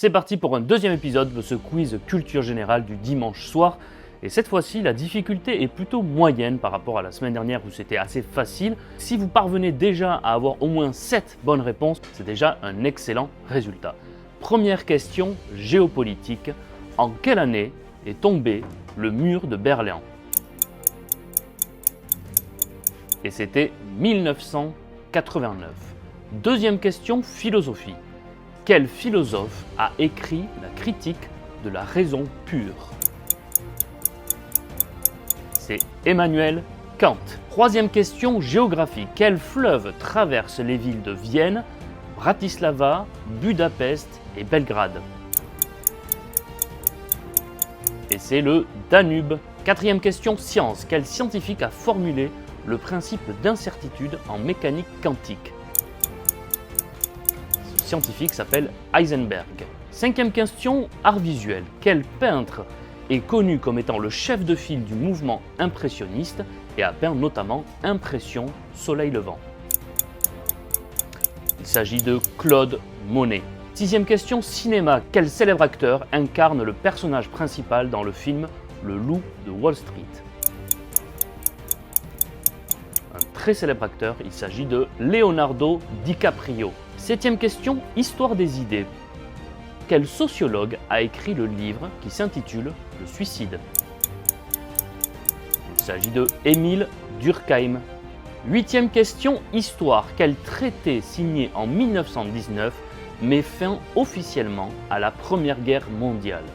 C'est parti pour un deuxième épisode de ce quiz culture générale du dimanche soir. Et cette fois-ci, la difficulté est plutôt moyenne par rapport à la semaine dernière où c'était assez facile. Si vous parvenez déjà à avoir au moins 7 bonnes réponses, c'est déjà un excellent résultat. Première question géopolitique. En quelle année est tombé le mur de Berlin? Et c'était 1989. Deuxième question philosophie. Quel philosophe a écrit la critique de la raison pure? C'est Emmanuel Kant. Troisième question géographie. Quel fleuve traverse les villes de Vienne, Bratislava, Budapest et Belgrade? Et c'est le Danube. Quatrième question science. Quel scientifique a formulé le principe d'incertitude en mécanique quantique? Ce scientifique s'appelle Heisenberg. Cinquième question, art visuel. Quel peintre est connu comme étant le chef de file du mouvement impressionniste et a peint notamment Impression Soleil levant? Il s'agit de Claude Monet. Sixième question, cinéma. Quel célèbre acteur incarne le personnage principal dans le film Le Loup de Wall Street? Un très célèbre acteur, il s'agit de Leonardo DiCaprio. Septième question, histoire des idées. Quel sociologue a écrit le livre qui s'intitule Le suicide? Il s'agit de Émile Durkheim. Huitième question, histoire. Quel traité signé en 1919 met fin officiellement à la Première Guerre mondiale?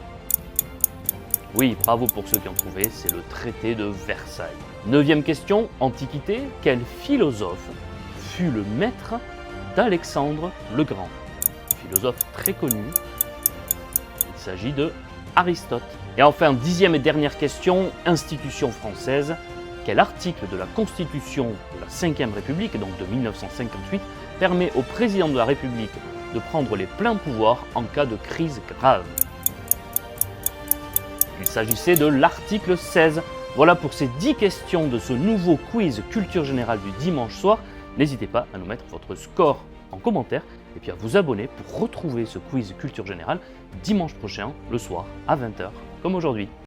Oui, bravo pour ceux qui ont trouvé, c'est le traité de Versailles. Neuvième question, Antiquité. Quel philosophe fut le maître d'Alexandre le Grand? Philosophe très connu. Il s'agit de Aristote. Et enfin, dixième et dernière question, institution française. Quel article de la Constitution de la Ve République, donc de 1958, permet au président de la République de prendre les pleins pouvoirs en cas de crise grave? Il s'agissait de l'article 16. Voilà pour ces 10 questions de ce nouveau quiz culture générale du dimanche soir. N'hésitez pas à nous mettre votre score en commentaire et puis à vous abonner pour retrouver ce quiz culture générale dimanche prochain, le soir, à 20h, comme aujourd'hui.